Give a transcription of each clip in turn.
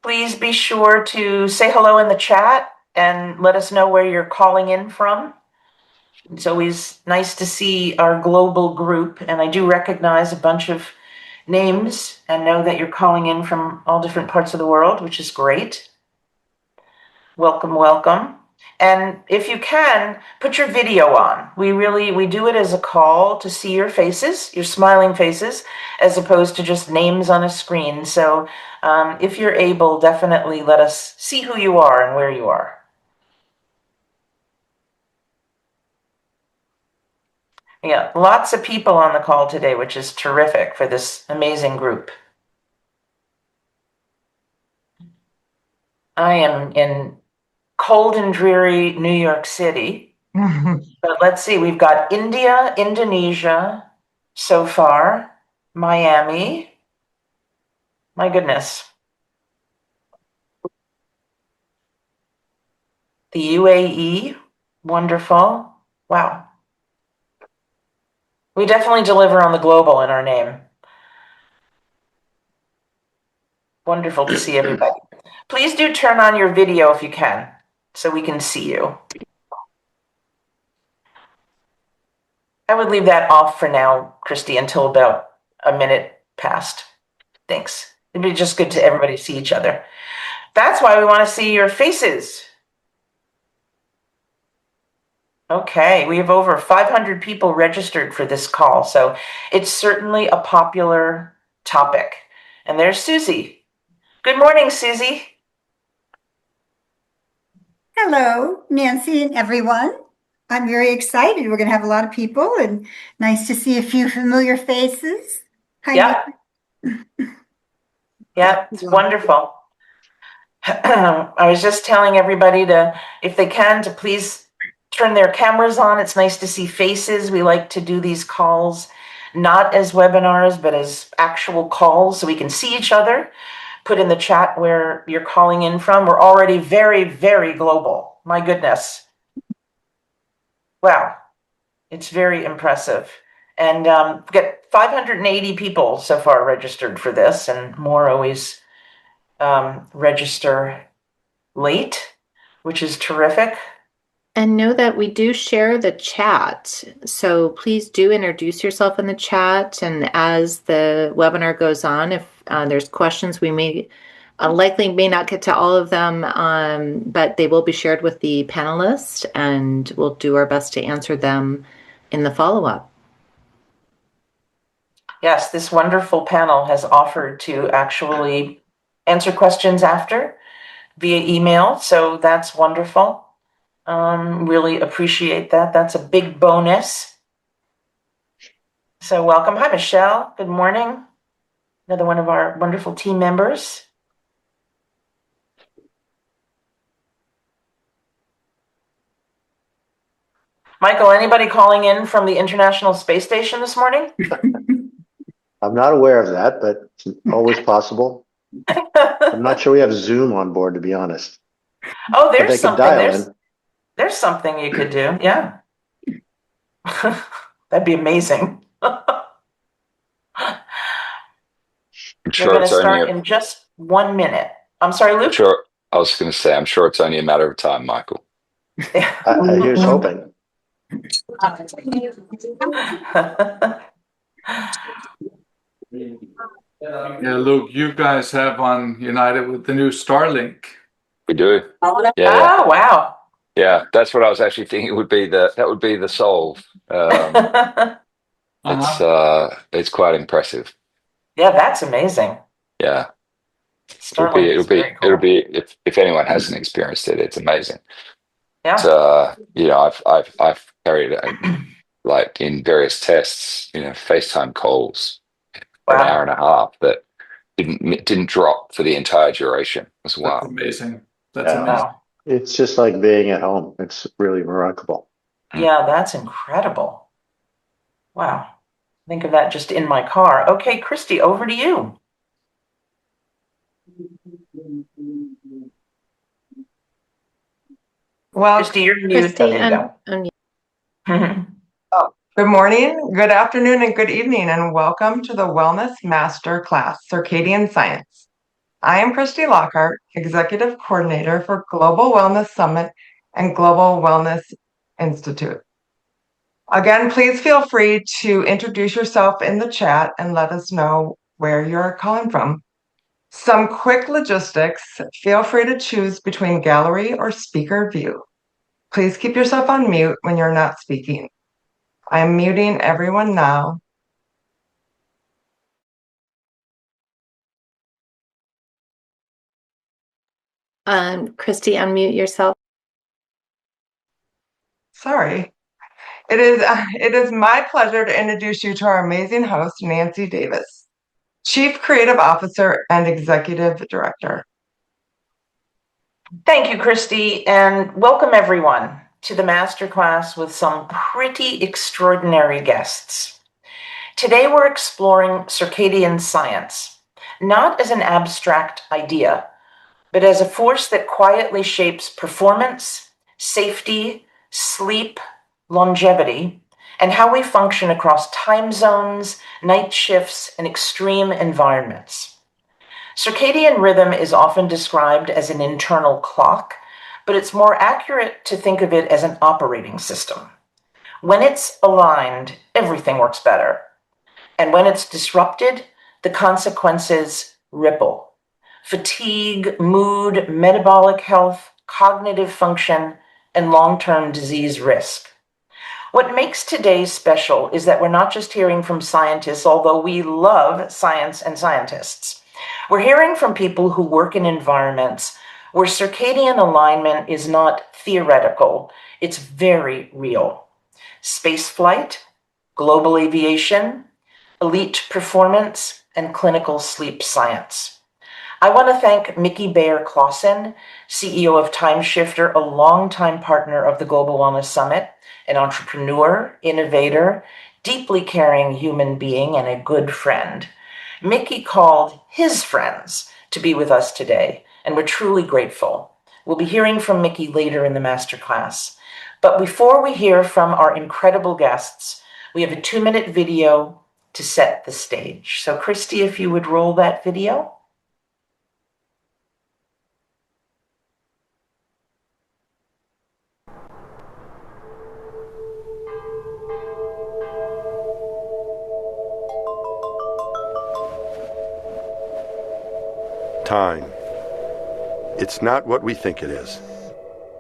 Please be sure to say hello in the chat and let us know where you're calling in from. It's always nice to see our global group, and I do recognize a bunch of names and know that you're calling in from all different parts of the world, which is great. Welcome, welcome. And if you can, put your video on. We do it as a call to see your faces, your smiling faces, as opposed to just names on a screen. So if you're able, definitely let us see who you are and where you are. Yeah, lots of people on the call today, which is terrific for this amazing group. I am in cold and dreary New York City. But let's see, we've got India, Indonesia so far, Miami. My goodness. The UAE, wonderful. Wow. We definitely deliver on the global in our name. Wonderful to see everybody. Please do turn on your video if you can, so we can see you. I would leave that off for now, Christy, until about a minute past. Thanks. It'd be just good to everybody see each other. That's why we want to see your faces. Okay, we have over 500 people registered for this call, so it's certainly a popular topic. And there's Susie. Good morning, Susie. Hello, Nancy and everyone. I'm very excited. We're going to have a lot of people and nice to see a few familiar faces. Hi, Yeah. Yeah, it's wonderful. I was just telling everybody to, if they can, to please turn their cameras on. It's nice to see faces. We like to do these calls, not as webinars, but as actual calls so we can see each other. Put in the chat where you're calling in from. We're already very, very global. My goodness. Wow. It's very impressive. And we've got 580 people so far registered for this, and more always register late, which is terrific. And know that we do share the chat. So please do introduce yourself in the chat. And as the webinar goes on, if there's questions, we may likely may not get to all of them, but they will be shared with the panelists, and we'll do our best to answer them in the follow-up. Yes, this wonderful panel has offered to actually answer questions after via email, so that's wonderful. Really appreciate that. That's a big bonus. So welcome. Hi, Michelle. Good morning. Another one of our wonderful team members. Michael, anybody calling in from the International Space Station this morning? I'm not aware of that, but it's always possible. I'm not sure we have Zoom on board, to be honest. Oh, there's something. There's something you could do. Yeah. That'd be amazing. I'm We're sure going to it's only start in just 1 minute. I'm sorry, Luke? Sure. I was going to say, I'm sure it's only a matter of time, Michael. Here's hoping. Yeah, Luke, you guys have on United with the new Starlink. We do. Yeah. Oh, wow. Yeah, that's what I was actually thinking would be that would be the solve. It's quite impressive. Yeah, that's amazing. Yeah. Starlink it'll be if anyone hasn't experienced it, it's amazing. Yeah. So, I've carried like in various tests, FaceTime calls for an hour and a half that didn't drop for the entire duration. It was wild. That's amazing. That's amazing. Wow. It's just like being at home. It's really remarkable. Yeah, that's incredible. Wow. Think of that just in my car. Okay, Christy, over to you. Well, Christy, you're mute. There you go. Good morning, good afternoon, and good evening, and welcome to the Wellness Master Class, Circadian Science. I am Christy Lockhart, Executive Coordinator for Global Wellness Summit and Global Wellness Institute. Again, please feel free to introduce yourself in the chat and let us know where you're calling from. Some quick logistics. Feel free to choose between gallery or speaker view. Please keep yourself on mute when you're not speaking. I'm muting everyone now. Christy, unmute yourself. Sorry. It is my pleasure to introduce you to our amazing host, Nancy Davis, Chief Creative Officer and Executive Director. Thank you, Christy, and welcome everyone to the masterclass with some pretty extraordinary guests. Today we're exploring circadian science, not as an abstract idea, but as a force that quietly shapes performance, safety, sleep, longevity, and how we function across time zones, night shifts, and extreme environments. Circadian rhythm is often described as an internal clock, but it's more accurate to think of it as an operating system. When it's aligned, everything works better. And when it's disrupted, the consequences ripple. Fatigue, mood, metabolic health, cognitive function, and long-term disease risk. What makes today special is that we're not just hearing from scientists, although we love science and scientists. We're hearing from people who work in environments where circadian alignment is not theoretical, it's very real. Spaceflight, global aviation, elite performance, and clinical sleep science. I want to thank Mickey Bayer-Clausen, CEO of Timeshifter, a longtime partner of the Global Wellness Summit, an entrepreneur, innovator, deeply caring human being, and a good friend. Mickey called his friends to be with us today, and we're truly grateful. We'll be hearing from Mickey later in the masterclass. But before we hear from our incredible guests, we have a 2-minute video to set the stage. So Christy, if you would roll that video. Time. It's not what we think it is.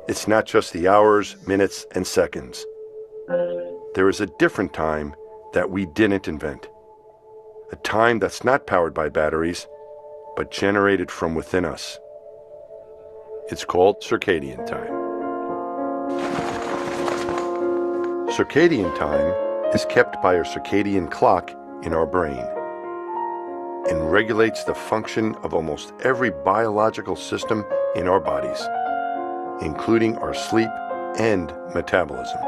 It's not just the hours, minutes, and seconds. There is a different time that we didn't invent. A time that's not powered by batteries, but generated from within us. It's called circadian time. Circadian time is kept by our circadian clock in our brain and regulates the function of almost every biological system in our bodies, including our sleep and metabolism.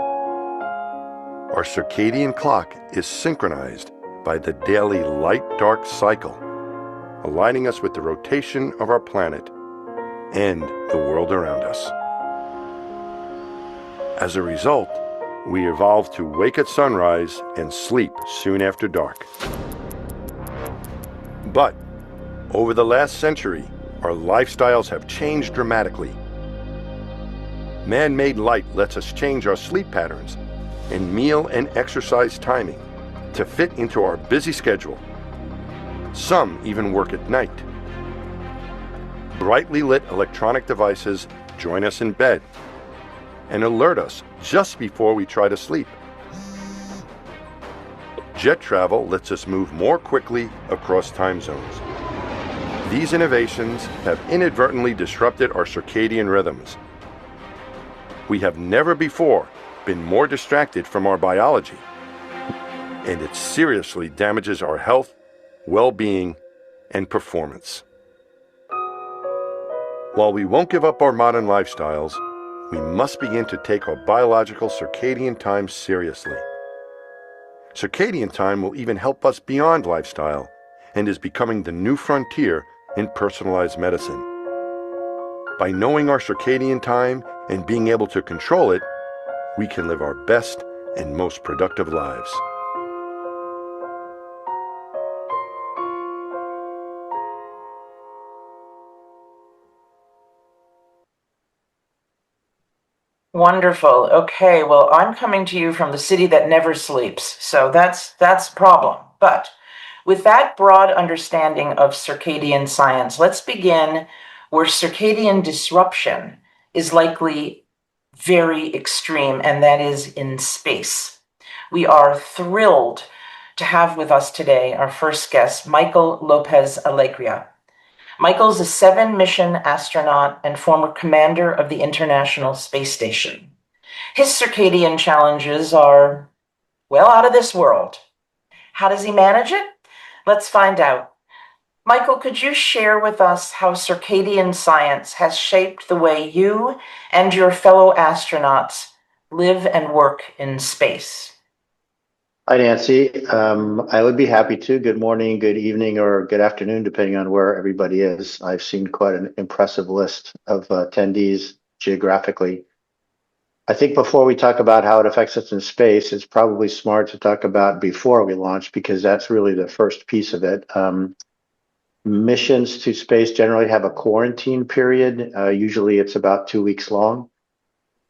Our circadian clock is synchronized by the daily light-dark cycle, aligning us with the rotation of our planet and the world around us. As a result, we evolved to wake at sunrise and sleep soon after dark. But over the last century, our lifestyles have changed dramatically. Man-made light lets us change our sleep patterns and meal and exercise timing to fit into our busy schedule. Some even work at night. Brightly lit electronic devices join us in bed and alert us just before we try to sleep. Jet travel lets us move more quickly across time zones. These innovations have inadvertently disrupted our circadian rhythms. We have never before been more distracted from our biology, and it seriously damages our health, well-being, and performance. While we won't give up our modern lifestyles, we must begin to take our biological circadian time seriously. Circadian time will even help us beyond lifestyle and is becoming the new frontier in personalized medicine. By knowing our circadian time and being able to control it, we can live our best and most productive lives. Wonderful. Okay, well, I'm coming to you from the city that never sleeps, so that's a problem. But with that broad understanding of circadian science, let's begin where circadian disruption is likely very extreme, and that is in space. We are thrilled to have with us today our first guest, Michael Lopez Alegria. Michael's a 7-mission astronaut and former commander of the International Space Station. His circadian challenges are, well, out of this world. How does he manage it? Let's find out. Michael, could you share with us how circadian science has shaped the way you and your fellow astronauts live and work in space? Hi, Nancy. I would be happy to. Good morning, good evening, or good afternoon, depending on where everybody is. I've seen quite an impressive list of attendees geographically. I think before we talk about how it affects us in space, it's probably smart to talk about before we launch, because that's really the first piece of it. Missions to space generally have a quarantine period. Usually it's about 2 weeks long.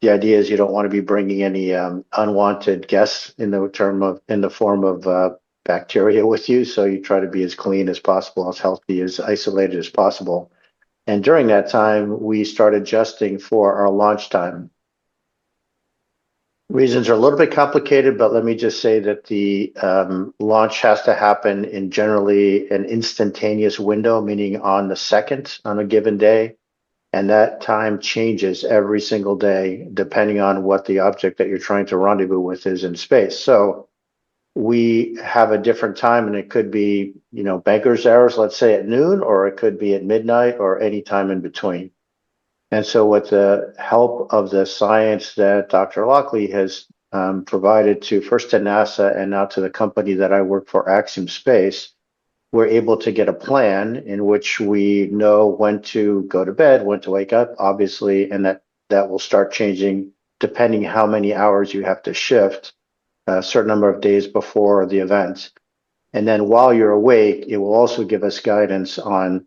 The idea is you don't want to be bringing any unwanted guests in the form of bacteria with you. So you try to be as clean as possible, as healthy, as isolated as possible. And during that time, we start adjusting for our launch time. Reasons are a little bit complicated, but let me just say that the launch has to happen in generally an instantaneous window, meaning on the second on a given day. And that time changes every single day, depending on what the object that you're trying to rendezvous with is in space. So we have a different time, and it could be, banker's hours, let's say at noon, or it could be at midnight, or any time in between. And so with the help of the science that Dr. Lockley has provided to first to NASA and now to the company that I work for, Axiom Space, we're able to get a plan in which we know when to go to bed, when to wake up, obviously, and that will start changing depending how many hours you have to shift a certain number of days before the event. And then while you're awake, it will also give us guidance on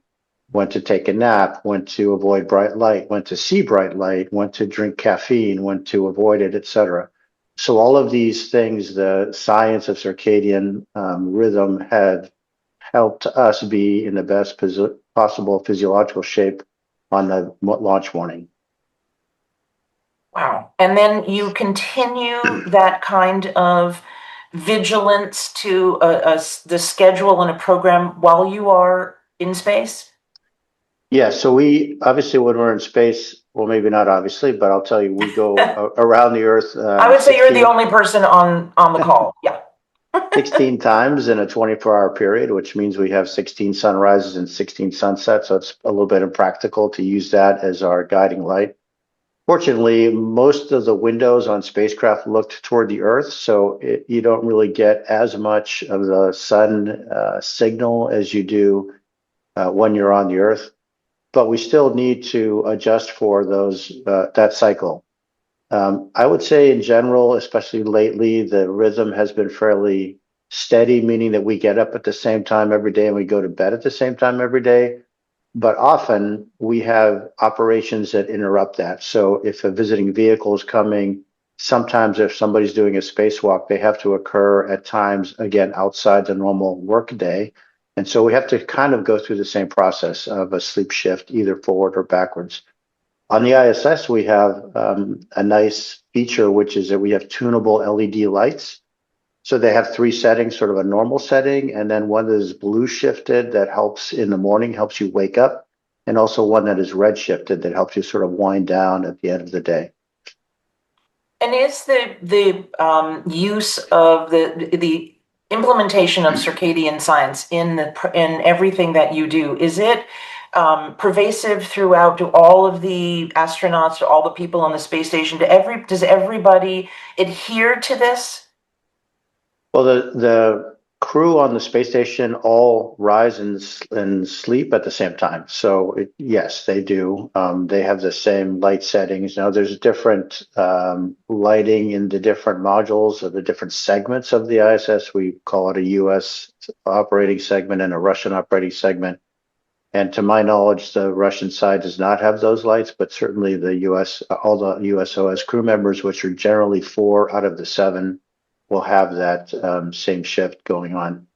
when to take a nap, when to avoid bright light, when to see bright light, when to drink caffeine, when to avoid it, etc. So all of these things, the science of circadian rhythm have helped us be in the best possible physiological shape on the launch morning. Wow. And then you continue that kind of vigilance to the schedule and a program while you are in space? Yeah, so we obviously, when we're in space, well, maybe not obviously, but I'll tell you, we go around the Earth. I would say you're the only person on the call. Yeah. 16 times in a 24-hour period, which means we have 16 sunrises and 16 sunsets. So it's a little bit impractical to use that as our guiding light. Fortunately, most of the windows on spacecraft looked toward the Earth, so you don't really get as much of the sun signal as you do when you're on the Earth. But we still need to adjust for that cycle. I would say in general, especially lately, the rhythm has been fairly steady, meaning that we get up at the same time every day and we go to bed at the same time every day. But often we have operations that interrupt that. So if a visiting vehicle is coming, sometimes if somebody's doing a spacewalk, they have to occur at times, again, outside the normal work day. And so we have to kind of go through the same process of a sleep shift, either forward or backwards. On the ISS, we have a nice feature, which is that we have tunable LED lights. So they have 3 settings, sort of a normal setting, and then one that is blue shifted that helps in the morning, helps you wake up, and also one that is red shifted that helps you sort of wind down at the end of the day. And is the use of the implementation of circadian science in everything that you do, is it pervasive throughout? Do all of the astronauts, do all the people on the space station, does everybody adhere to this? Well, the crew on the space station all rise and sleep at the same time. So yes, they do. They have the same light settings. Now there's different lighting in the different modules of the different segments of the ISS. We call it a US operating segment and a Russian operating segment. And to my knowledge, the Russian side does not have those lights, but certainly the US, all the USOS crew members, which are generally 4 out of the 7, will have that same shift going on.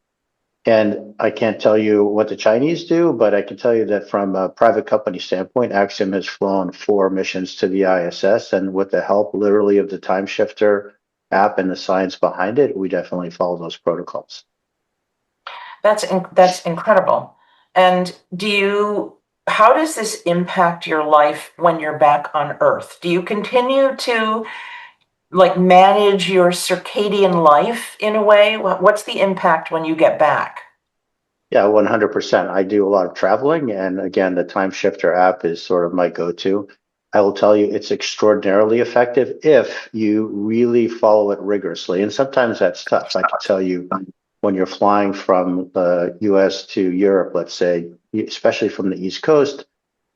And I can't tell you what the Chinese do, but I can tell you that from a private company standpoint, Axiom has flown 4 missions to the ISS, and with the help literally of the time shifter app and the science behind it, we definitely follow those protocols. That's incredible. And how does this impact your life when you're back on Earth? Do you continue to like manage your circadian life in a way? What's the impact when you get back? Yeah, 100%. I do a lot of traveling, and again, the time shifter app is sort of my go-to. I will tell you it's extraordinarily effective if you really follow it rigorously. And sometimes that's tough. I can tell you when you're flying from the US to Europe, let's say, especially from the East Coast,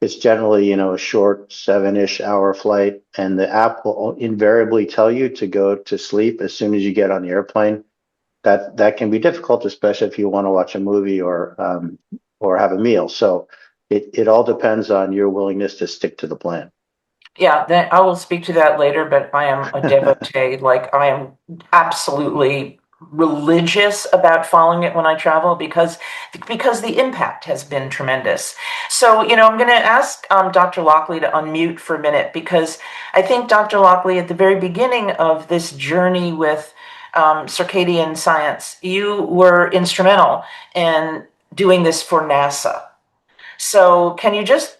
it's generally, a short 7-ish hour flight, and the app will invariably tell you to go to sleep as soon as you get on the airplane. That can be difficult, especially if you want to watch a movie or have a meal. So it all depends on your willingness to stick to the plan. Yeah, then I will speak to that later, but I am a devotee. Like I am absolutely religious about following it when I travel because the impact has been tremendous. So, I'm going to ask Dr. Lockley to unmute for a minute because I think Dr. Lockley, at the very beginning of this journey with circadian science, you were instrumental in doing this for NASA. So, can you just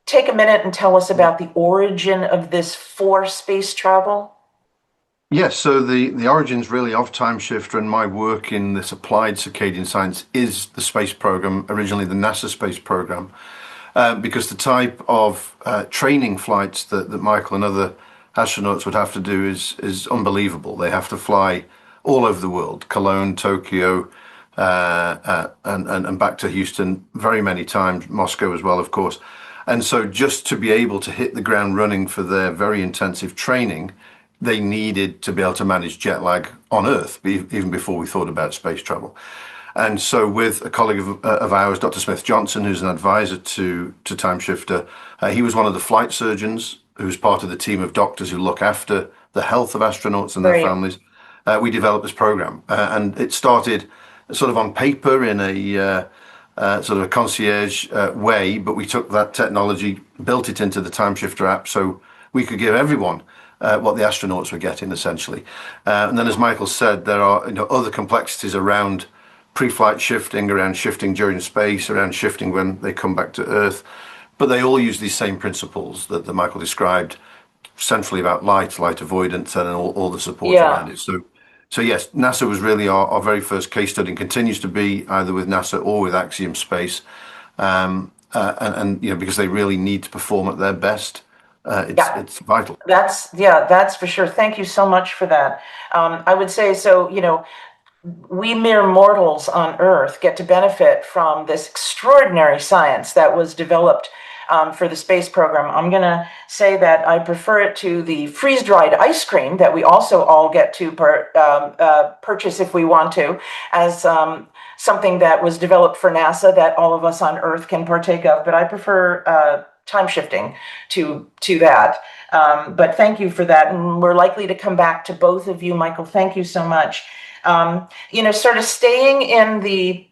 take a minute and tell us about the origin of this for space travel? Yes, so the origins really of Time Shifter and my work in this applied circadian science is the space program, originally the NASA space program, because the type of training flights that Michael and other astronauts would have to do is unbelievable. They have to fly all over the world, Cologne, Tokyo, and back to Houston very many times, Moscow as well, of course. And so just to be able to hit the ground running for their very intensive training, they needed to be able to manage jet lag on Earth, even before we thought about space travel. And so with a colleague of ours, Dr. Smith Johnson, who's an advisor to Time Shifter, he was one of the flight surgeons who was part of the team of doctors who look after the health of astronauts and their families. We developed this program, and it started sort of on paper in a sort of a concierge way, but we took that technology, built it into the Time Shifter app so we could give everyone what the astronauts were getting, essentially. And then, as Michael said, there are other complexities around pre-flight shifting, around shifting during space, around shifting when they come back to Earth. But they all use these same principles that Michael described, centrally about light avoidance, and all the support around it. So yes, NASA was really our very first case study and continues to be, either with NASA or with Axiom Space. And because they really need to perform at their best. It's vital. That's for sure. Thank you so much for that. I would say, so, we mere mortals on Earth get to benefit from this extraordinary science that was developed for the space program. I'm going to say that I prefer it to the freeze-dried ice cream that we also all get to purchase if we want to, as something that was developed for NASA that all of us on Earth can partake of. But I prefer time shifting to that. But thank you for that. And we're likely to come back to both of you. Michael, thank you so much. Sort of staying in the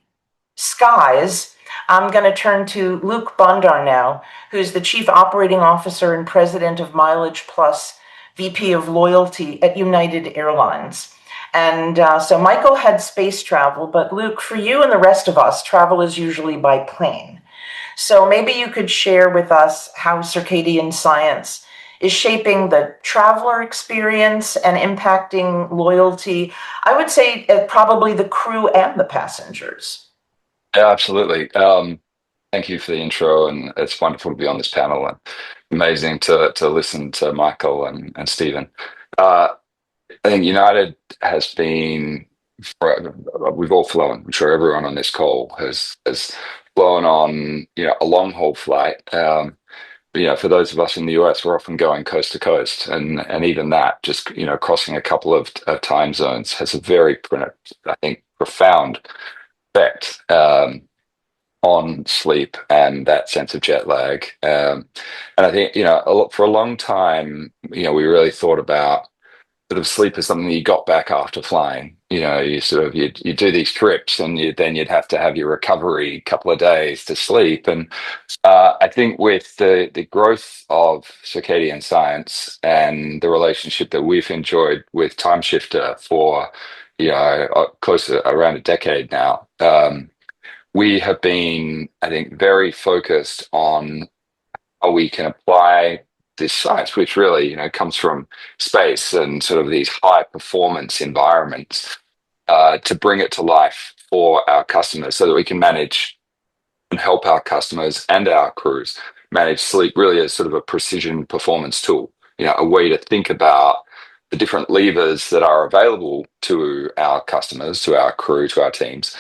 skies, I'm going to turn to Luke Bondar now, who's the Chief Operating Officer and President of Mileage Plus, VP of Loyalty at United Airlines. And so Michael had space travel, but Luke, for you and the rest of us, travel is usually by plane. So maybe you could share with us how circadian science is shaping the traveler experience and impacting loyalty, I would say probably the crew and the passengers. Yeah, absolutely. Thank you for the intro, and it's wonderful to be on this panel, and amazing to listen to Michael and Stephen. I think United has been, we've all flown. I'm sure everyone on this call has flown on a long haul flight. For those of us in the US, we're often going coast to coast, and even that, just crossing a couple of time zones has a very, I think, profound effect. on sleep and that sense of jet lag. And I think, for a long time, we really thought about sort of sleep as something that you got back after flying. You do these trips, and then you'd have to have your recovery couple of days to sleep. And I think with the growth of circadian science and the relationship that we've enjoyed with Timeshifter for close to around a decade now, we have been, I think, very focused on how we can apply this science, which really, comes from space and sort of these high performance environments, to bring it to life for our customers so that we can manage and help our customers and our crews manage sleep really as sort of a precision performance tool, a way to think about the different levers that are available to our customers, to our crew, to our teams,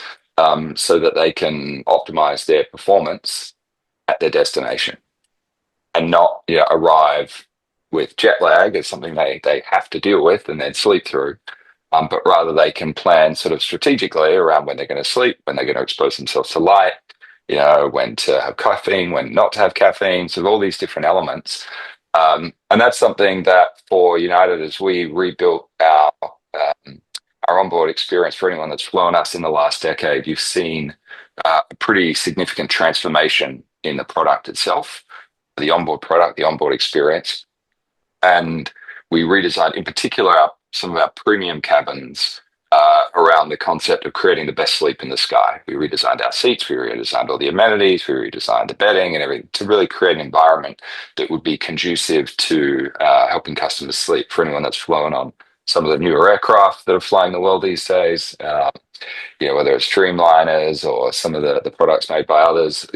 so that they can optimize their performance at their destination and not arrive with jet lag as something they have to deal with and then sleep through. But rather they can plan sort of strategically around when they're going to sleep, when they're going to expose themselves to light, when to have caffeine, when not to have caffeine, so all these different elements. And that's something that for United, as we rebuilt our onboard experience, for anyone that's flown us in the last decade, you've seen a pretty significant transformation in the product itself, the onboard product, the onboard experience. And we redesigned, in particular, some of our premium cabins around the concept of creating the best sleep in the sky. We redesigned our seats, we redesigned all the amenities, we redesigned the bedding and everything to really create an environment that would be conducive to helping customers sleep. For anyone that's flown on some of the newer aircraft that are flying the world these days, whether it's Streamliners or some of the products made by others,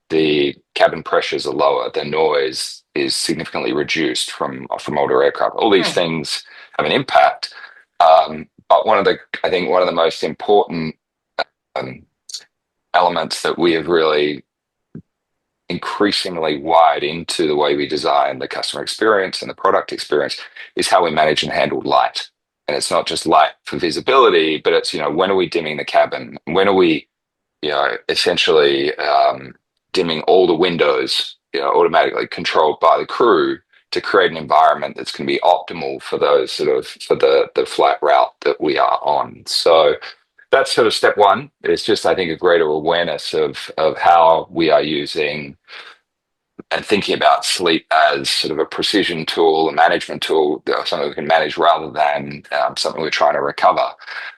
the cabin pressures are lower, the noise is significantly reduced from older aircraft. All these things have an impact. But I think one of the most important elements that we have really increasingly wired into the way we design the customer experience and the product experience is how we manage and handle light. And it's not just light for visibility, but it's, when are we dimming the cabin? When are we, essentially dimming all the windows, automatically controlled by the crew to create an environment that's going to be optimal for those for the flight route that we are on. So that's sort of step one. It's just, I think, a greater awareness of how we are using and thinking about sleep as sort of a precision tool, a management tool, something we can manage rather than something we're trying to recover.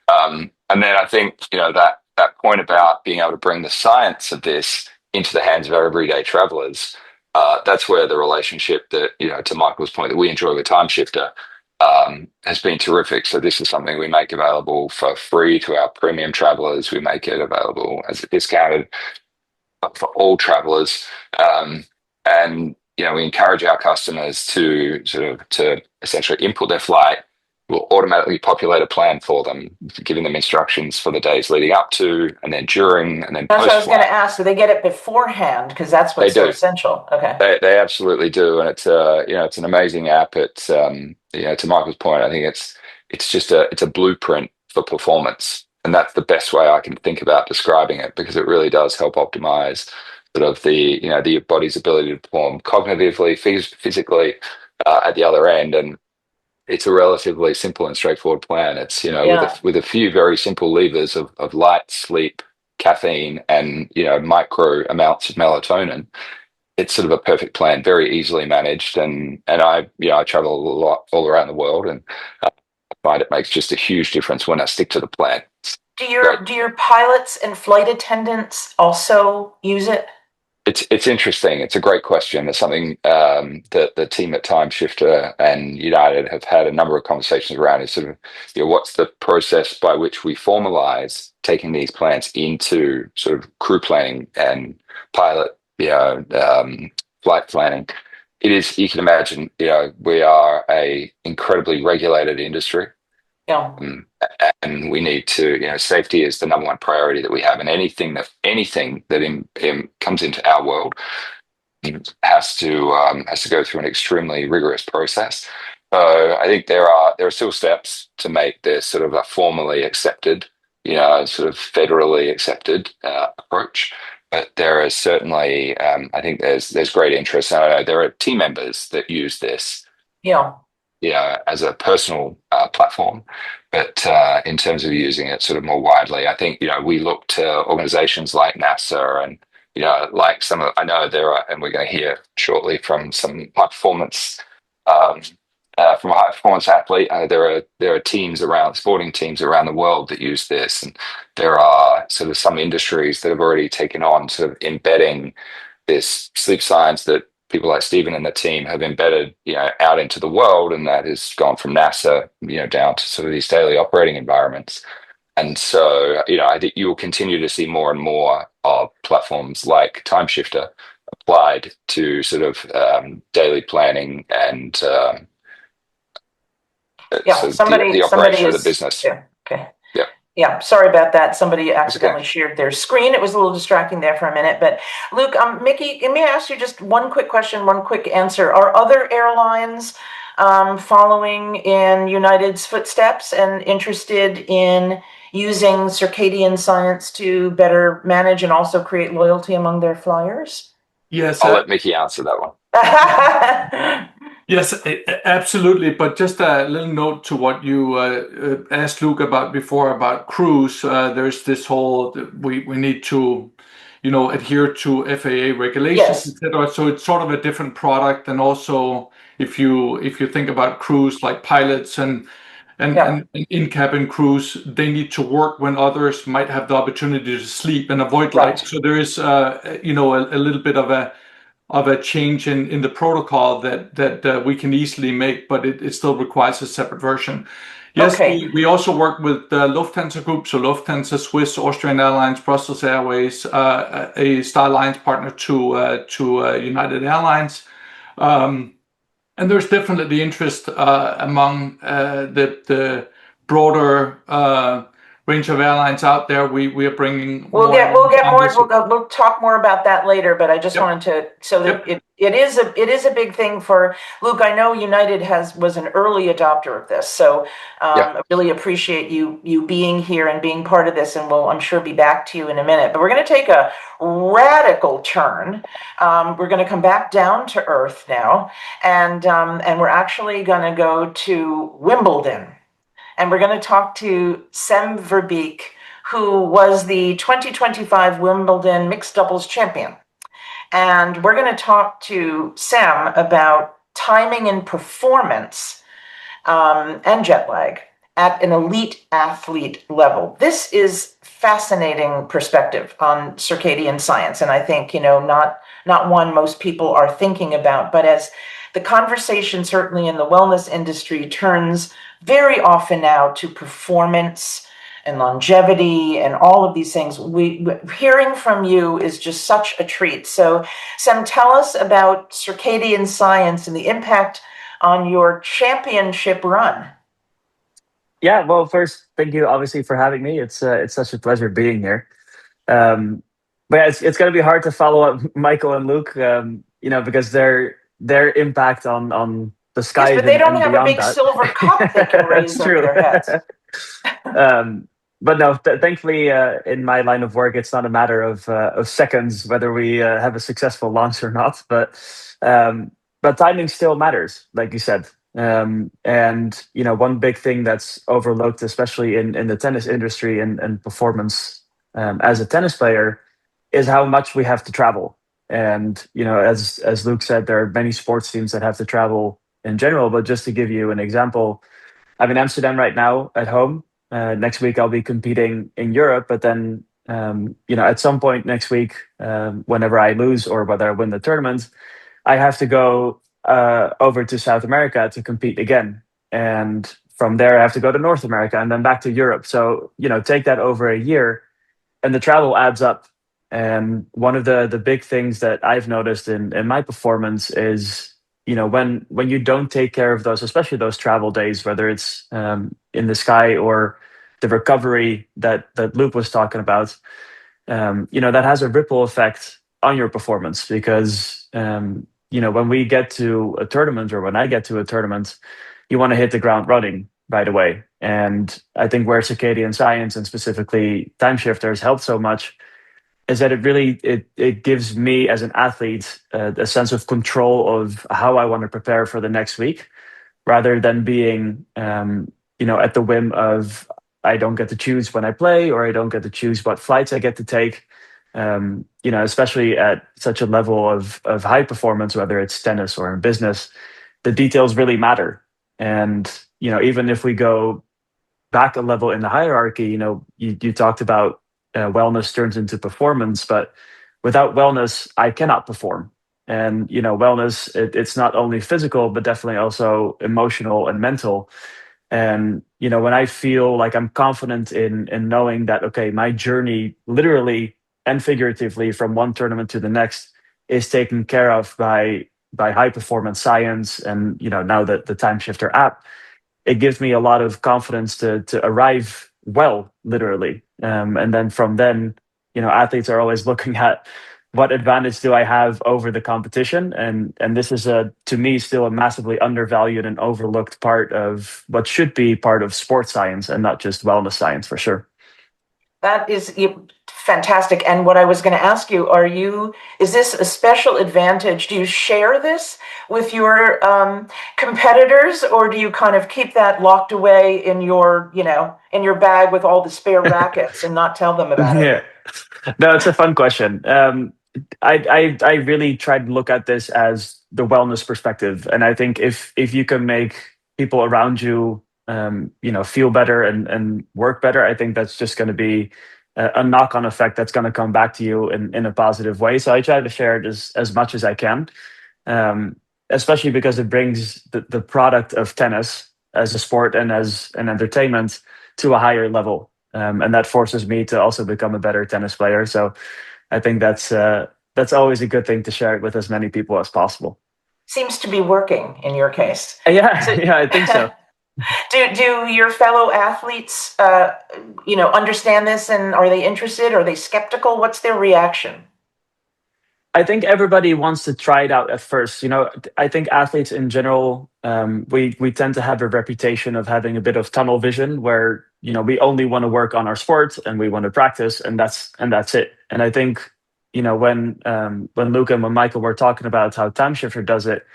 And then I think, that point about being able to bring the science of this into the hands of our everyday travelers, that's where the relationship that, to Michael's point, that we enjoy with Timeshifter has been terrific. So this is something we make available for free to our premium travelers. We make it available as a discounted for all travelers. And, we encourage our customers to essentially input their flight. We'll automatically populate a plan for them, giving them instructions for the days leading up to, and then during, and then That's post-flight. what I was going to ask. Do they get it beforehand? Because that's what's so essential. Okay. They absolutely do, and it's it's an amazing app. It's to Michael's point, I think it's a blueprint for performance, and that's the best way I can think about describing it, because it really does help optimize sort of the body's ability to perform cognitively, physically at the other end. And it's a relatively simple and straightforward plan. It's with a few very simple levers of light, sleep, caffeine, and micro amounts of melatonin. It's sort of a perfect plan, very easily managed. And I travel a lot all around the world, and I find it makes just a huge difference when I stick to the plan. Do your pilots and flight attendants also use it? It's interesting. It's a great question. It's something that the team at Timeshifter and United have had a number of conversations around. Is sort of, what's the process by which we formalize taking these plans into sort of crew planning and pilot, flight planning. It is, you can imagine, we are a incredibly regulated industry. Yeah. And we need to, safety is the number one priority that we have, and anything that comes into our world has to go through an extremely rigorous process. So I think there are still steps to make this sort of a formally accepted sort of federally accepted approach. But there is certainly, I think there's great interest. I know there are team members that use this, Yeah. as a personal platform, but in terms of using it sort of more widely, I think we look to organizations like NASA and like I know there are, and we're going to hear shortly from some high performance. From a high performance athlete, there are teams around sporting teams around the world that use this, and there are sort of some industries that have already taken on sort of embedding this sleep science that people like Stephen and the team have embedded, out into the world, and that has gone from NASA, down to sort of these daily operating environments. And so, I think you will continue to see more and more of platforms like Timeshifter applied to sort of daily planning and Yeah, so somebody the operation of the is business. yeah, okay. Yeah. Yeah, sorry about that. Somebody accidentally Okay. shared their screen. It was a little distracting there for a minute. But Luke, Mickey, let me ask you just one quick question, one quick answer. Are other airlines following in United's footsteps and interested in using circadian science to better manage and also create loyalty among their flyers? Yes, I'll let Mickey answer that one. yes, absolutely. But just a little note to what you asked Luke about before about cruise. There's this whole we need to, adhere to FAA regulations, Yes. etc. So it's sort of a different product. And also, if you think about cruise, like pilots and Yeah. in-cabin crews, they need to work when others might have the opportunity to sleep and avoid light. Right. So there is, a little bit of a change in the protocol that we can easily make, but it still requires a separate version. Yes, Okay. we also work with the Lufthansa Group, so Lufthansa, Swiss, Austrian Airlines, Brussels Airways, a Star Alliance partner to United Airlines. And there's definitely the interest among the broader range of airlines out there. We are bringing We'll more. get more. We'll talk more about that later. But I just wanted to that it is a big thing for Luke. I know United was an early adopter of this, so I really appreciate you being here and being part of this. And we'll, I'm sure, be back to you in a minute. But we're going to take a radical turn. We're going to come back down to earth now, and we're actually going to go to Wimbledon. And we're going to talk to Sem Verbeek, who was the 2025 Wimbledon mixed doubles champion. And we're going to talk to Sem about timing and performance and jet lag at an elite athlete level. This is fascinating perspective on circadian science, and I think not one most people are thinking about. But as the conversation, certainly in the wellness industry, turns very often now to performance and longevity and all of these things, hearing from you is just such a treat. So, Sem, tell us about circadian science and the impact on your championship run. Yeah, well, first, thank you obviously for having me. It's such a pleasure being here. But yeah, it's going to be hard to follow up Michael and Luke, because their impact on the skies. Yes, but they don't and have a big that. silver cup they can raise over their heads. But no, thankfully, in my line of work, it's not a matter of seconds whether we have a successful launch or not. But timing still matters, like you said. And one big thing that's overlooked, especially in the tennis industry and performance as a tennis player, is how much we have to travel. And as Luke said, there are many sports teams that have to travel in general. But just to give you an example, I'm in Amsterdam right now at home. Next week I'll be competing in Europe, but then at some point next week, whenever I lose or whether I win the tournament, I have to go over to South America to compete again, and from there I have to go to North America and then back to Europe. So take that over a year, and the travel adds up. And one of the big things that I've noticed in my performance is when you don't take care of those, especially those travel days, whether it's in the sky or the recovery that Luke was talking about, that has a ripple effect on your performance. Because when we get to a tournament, or when I get to a tournament, you want to hit the ground running. right away. And I think where circadian science and specifically time shifters help so much is that it gives me as an athlete a sense of control of how I want to prepare for the next week, rather than being at the whim of I don't get to choose when I play, or I don't get to choose what flights I get to take. Especially at such a level of high performance, whether it's tennis or in business, the details really matter. And even if we go back a level in the hierarchy, you talked about wellness turns into performance, but without wellness, I cannot perform. And wellness, it's not only physical, but definitely also emotional and mental. And when I feel like I'm confident in knowing that, okay, my journey, literally and figuratively, from one tournament to the next, is taken care of by high performance science, and now the Time Shifter app, it gives me a lot of confidence to arrive well, literally. And then from then, athletes are always looking at what advantage do I have over the competition, and this is to me still a massively undervalued and overlooked part of what should be part of sports science and not just wellness science, for sure. That is fantastic. And what I was going to ask you, is this a special advantage? Do you share this with your competitors, or do you kind of keep that locked away in your bag with all the spare rackets and not tell them about it? Yeah. No, it's a fun question. I really try to look at this as the wellness perspective, and I think if you can make people around you, feel better and work better, I think that's just going to be a knock-on effect that's going to come back to you in a positive way. So I try to share it as much as I can, especially because it brings the product of tennis as a sport and as an entertainment to a higher level, and that forces me to also become a better tennis player. So I think that's always a good thing to share it with as many people as possible. Seems to be working in your case. Yeah, yeah, I think so. Do your fellow athletes, understand this, and are they interested? Are they skeptical? What's their reaction? I think everybody wants to try it out at first. I think athletes in general, we tend to have a reputation of having a bit of tunnel vision, where we only want to work on our sport and we want to practice, and that's it. And I think when Luca and when Michael were talking about how Time Shifter does it,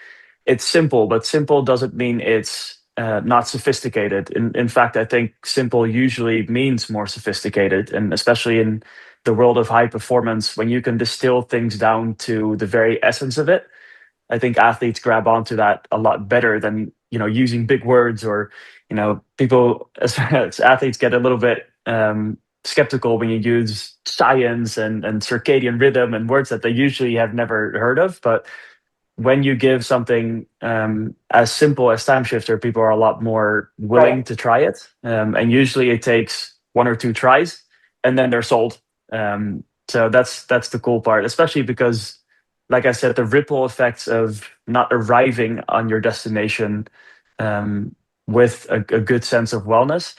it's simple, but simple doesn't mean it's not sophisticated. In fact, I think simple usually means more sophisticated, and especially in the world of high performance, when you can distill things down to the very essence of it, I think athletes grab onto that a lot better than using big words, or people as athletes get a little bit skeptical when you use science and circadian rhythm and words that they usually have never heard of. But when you give something as simple as Time Shifter, people are a lot more willing to try it. And usually it takes one or two tries, and then they're sold. So that's the cool part, especially because, like I said, the ripple effects of not arriving on your destination with a good sense of wellness,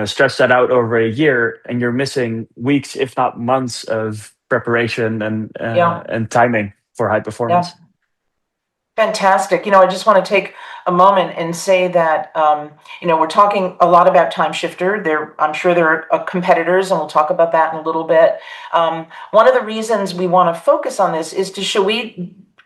stretch that out over a year, and you're missing weeks, if not months, of preparation and timing for high performance. Yeah. Fantastic. I just want to take a moment and say that, we're talking a lot about Time Shifter. I'm sure there are competitors, and we'll talk about that in a little bit. One of the reasons we want to focus on this is to show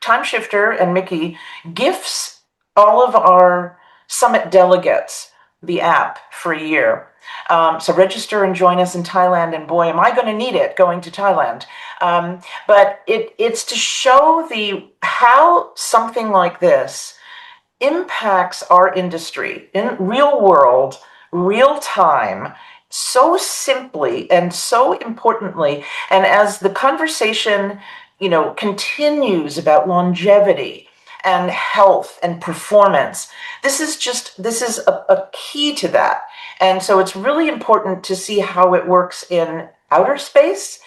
Time Shifter and Mickey gifts all of our summit delegates the app for a year. So register and join us in Thailand, and boy, am I going to need it going to Thailand. But it's to show how something like this impacts our industry in real world, real time, so simply and so importantly. And as the conversation, continues about longevity and health and performance, this is a key to that. And so it's really important to see how it works in outer space,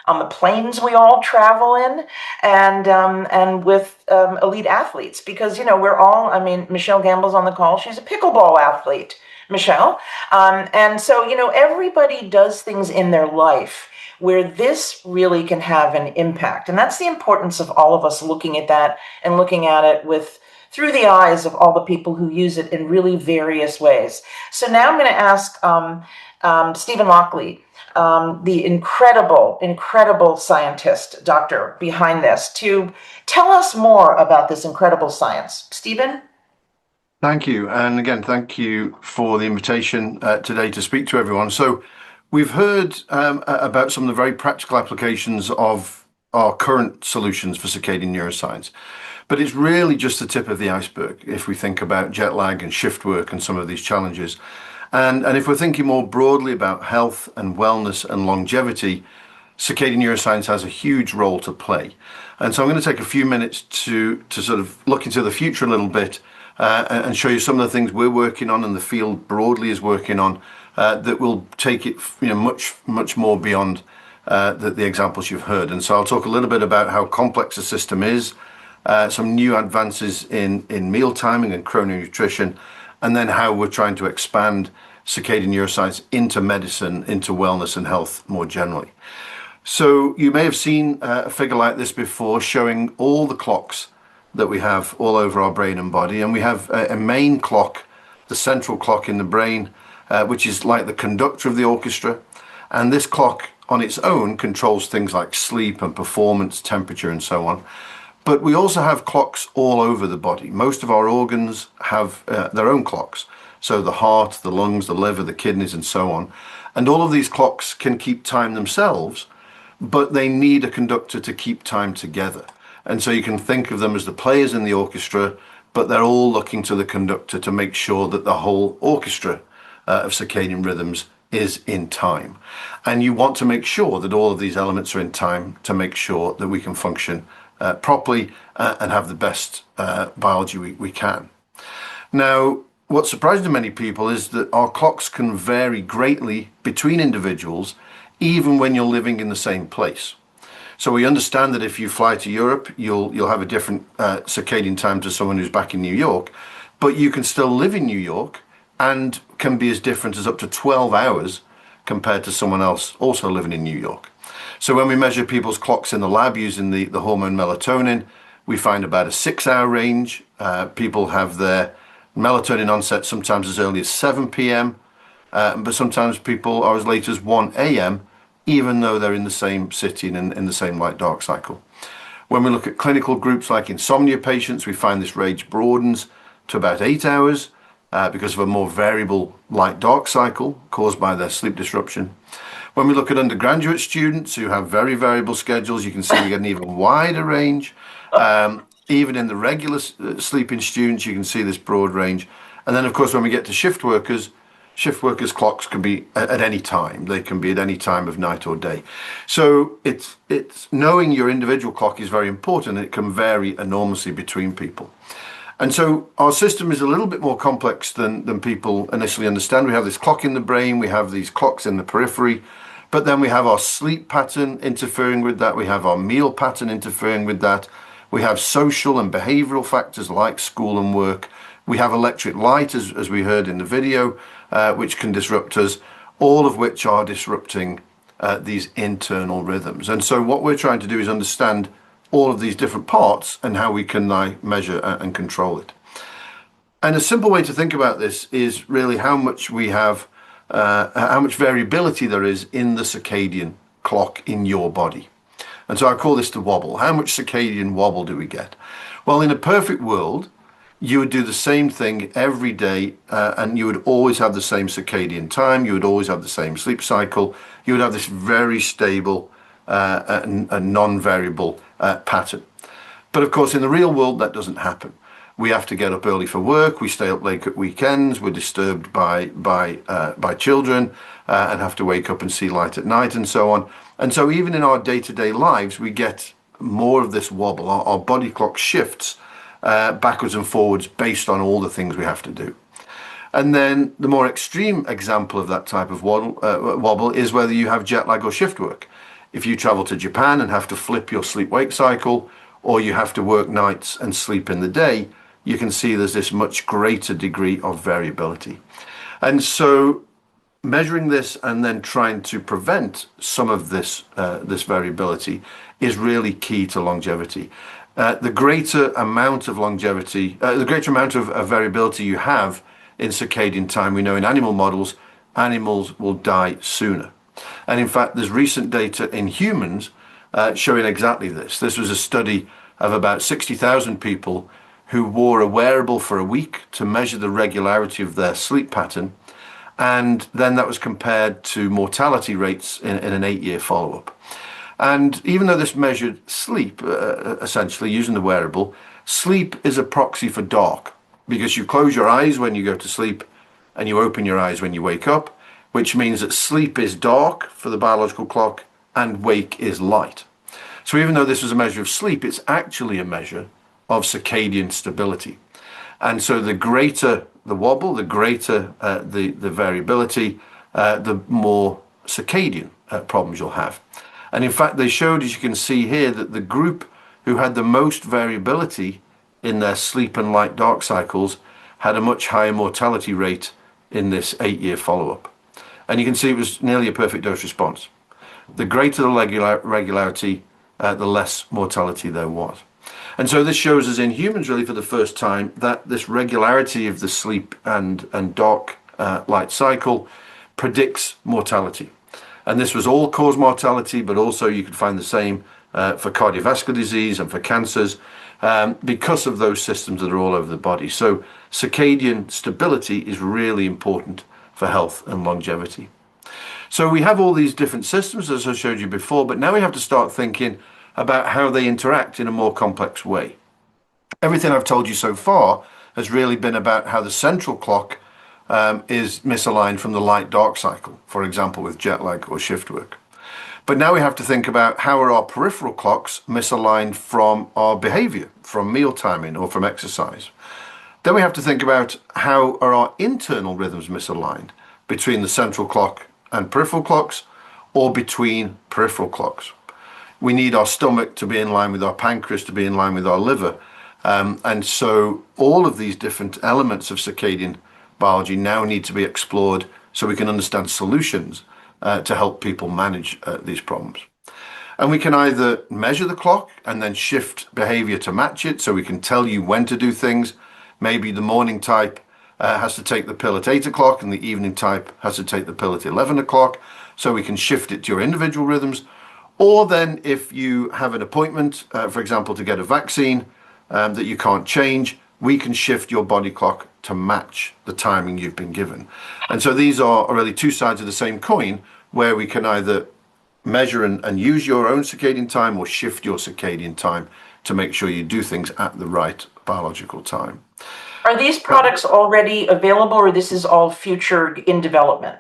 on the planes we all travel in, and with elite athletes, because we're all. I mean, Michelle Gamble's on the call. She's a pickleball athlete, Michelle, and so everybody does things in their life where this really can have an impact, and that's the importance of all of us looking at that and looking at it with through the eyes of all the people who use it in really various ways. So now I'm going to ask Stephen Lockley, the incredible scientist, doctor behind this, to tell us more about this incredible science. Stephen? Thank you. And again, thank you for the invitation today to speak to everyone. So we've heard about some of the very practical applications of our current solutions for circadian neuroscience, but it's really just the tip of the iceberg if we think about jet lag and shift work and some of these challenges. And if we're thinking more broadly about health and wellness and longevity, circadian neuroscience has a huge role to play. And so I'm going to take a few minutes to sort of look into the future a little bit and show you some of the things we're working on and the field broadly is working on that will take it much more beyond the examples you've heard. And so I'll talk a little bit about how complex the system is, some new advances in meal timing and chrononutrition, and then how we're trying to expand circadian neuroscience into medicine, into wellness and health more generally. So you may have seen a figure like this before, showing all the clocks that we have all over our brain and body. And we have a main clock, the central clock in the brain, which is like the conductor of the orchestra. And this clock on its own controls things like sleep and performance, temperature, and so on. But we also have clocks all over the body. Most of our organs have their own clocks. So the heart, the lungs, the liver, the kidneys, and so on. And all of these clocks can keep time themselves, but they need a conductor to keep time together. And so you can think of them as the players in the orchestra, but they're all looking to the conductor to make sure that the whole orchestra of circadian rhythms is in time. And you want to make sure that all of these elements are in time to make sure that we can function properly and have the best biology we can. Now, what's surprising to many people is that our clocks can vary greatly between individuals, even when you're living in the same place. So we understand that if you fly to Europe, you'll have a different circadian time to someone who's back in New York, but you can still live in New York and can be as different as up to 12 hours compared to someone else also living in New York. So when we measure people's clocks in the lab using the hormone melatonin, we find about a 6-hour range. People have their melatonin onset sometimes as early as 7 p.m., but sometimes people are as late as 1 a.m., even though they're in the same city and in the same light-dark cycle. When we look at clinical groups like insomnia patients, we find this range broadens to about 8 hours because of a more variable light-dark cycle caused by their sleep disruption. When we look at undergraduate students who have very variable schedules, you can see we get an even wider range. Even in the regular sleeping students, you can see this broad range. And then, of course, when we get to shift workers clocks can be at any time. They can be at any time of night or day. So it's knowing your individual clock is very important. It can vary enormously between people. And so our system is a little bit more complex than people initially understand. We have this clock in the brain, we have these clocks in the periphery, but then we have our sleep pattern interfering with that. We have our meal pattern interfering with that. We have social and behavioral factors like school and work. We have electric light, as we heard in the video, which can disrupt us, all of which are disrupting these internal rhythms. And so what we're trying to do is understand all of these different parts and how we can measure and control it. And a simple way to think about this is really how much we have, how much variability there is in the circadian clock in your body. And so I call this the wobble. How much circadian wobble do we get? Well, in a perfect world, you would do the same thing every day, and you would always have the same circadian time. You would always have the same sleep cycle. You would have this very stable and non-variable pattern. But of course, in the real world, that doesn't happen. We have to get up early for work. We stay up late at weekends. We're disturbed by children and have to wake up and see light at night and so on. And so even in our day-to-day lives, we get more of this wobble. Our body clock shifts backwards and forwards based on all the things we have to do. And then the more extreme example of that type of wobble is whether you have jet lag or shift work. If you travel to Japan and have to flip your sleep-wake cycle, or you have to work nights and sleep in the day, you can see there's this much greater degree of variability. And so measuring this and then trying to prevent some of this variability is really key to longevity. the greater amount of longevity, the greater amount of variability you have in circadian time. We know in animal models, animals will die sooner. And in fact, there's recent data in humans showing exactly this. This was a study of about 60,000 people who wore a wearable for a week to measure the regularity of their sleep pattern. And then that was compared to mortality rates in an 8-year follow-up. And even though this measured sleep, essentially using the wearable, sleep is a proxy for dark, because you close your eyes when you go to sleep and you open your eyes when you wake up, which means that sleep is dark for the biological clock and wake is light. So even though this was a measure of sleep, it's actually a measure of circadian stability. And so the greater the wobble, the greater the variability, the more circadian problems you'll have. And in fact, they showed, as you can see here, that the group who had the most variability in their sleep and light dark cycles had a much higher mortality rate in this 8-year follow-up. And you can see it was nearly a perfect dose response. The greater the regularity, the less mortality there was. And so this shows us in humans, really for the first time, that this regularity of the sleep and dark light cycle predicts mortality. And this was all-cause mortality, but also you could find the same for cardiovascular disease and for cancers because of those systems that are all over the body. So circadian stability is really important for health and longevity. So we have all these different systems, as I showed you before, but now we have to start thinking about how they interact in a more complex way. Everything I've told you so far has really been about how the central clock is misaligned from the light-dark cycle, for example, with jet lag or shift work. But now we have to think about how are our peripheral clocks misaligned from our behavior, from meal timing or from exercise. Then we have to think about how are our internal rhythms misaligned between the central clock and peripheral clocks, or between peripheral clocks. We need our stomach to be in line with our pancreas, to be in line with our liver. And so all of these different elements of circadian biology now need to be explored so we can understand solutions to help people manage these problems. And we can either measure the clock and then shift behavior to match it, so we can tell you when to do things. Maybe the morning type has to take the pill at 8 o'clock and the evening type has to take the pill at 11 o'clock, so we can shift it to your individual rhythms. Or then if you have an appointment, for example, to get a vaccine that you can't change, we can shift your body clock to match the timing you've been given. And so these are really two sides of the same coin, where we can either measure and use your own circadian time or shift your circadian time to make sure you do things at the right biological time. Are these products already available, or this is all future in development?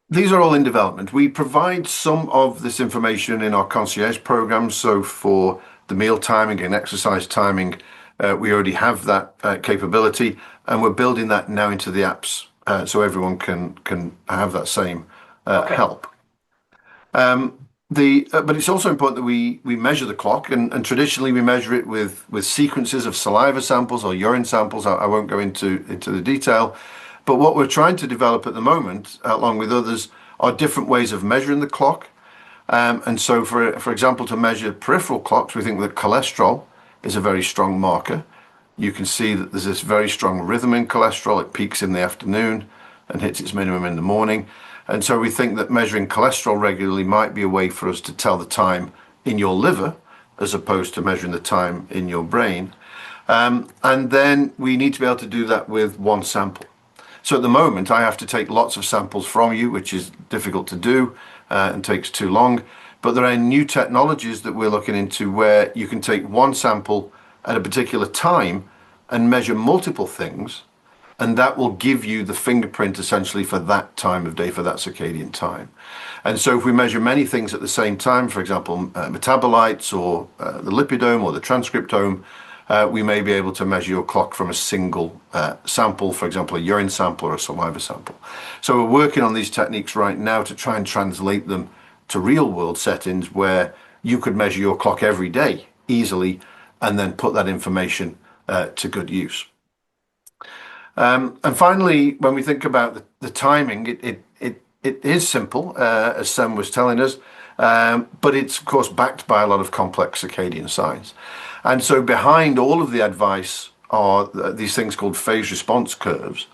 These are all in development. We provide some of this information in our concierge program. So for the meal timing and exercise timing, we already have that capability, and we're building that now into the apps so everyone can have that same help. But it's also important that we measure the clock, and traditionally we measure it with sequences of saliva samples or urine samples. I won't go into the detail, but what we're trying to develop at the moment, along with others, are different ways of measuring the clock. And so, for example, to measure peripheral clocks, we think that cholesterol is a very strong marker. You can see that there's this very strong rhythm in cholesterol. It peaks in the afternoon and hits its minimum in the morning. And so we think that measuring cholesterol regularly might be a way for us to tell the time in your liver as opposed to measuring the time in your brain. And then we need to be able to do that with one sample. So at the moment, I have to take lots of samples from you, which is difficult to do and takes too long. But there are new technologies that we're looking into where you can take one sample at a particular time and measure multiple things, and that will give you the fingerprint essentially for that time of day, for that circadian time. And so if we measure many things at the same time, for example, metabolites or the lipidome or the transcriptome, we may be able to measure your clock from a single sample, for example, a urine sample or a saliva sample. So we're working on these techniques right now to try and translate them to real world settings where you could measure your clock every day easily and then put that information to good use. And finally, when we think about the timing, it is simple, as Sam was telling us, but it's of course backed by a lot of complex circadian science. And so behind all of the advice are these things called phase response curves,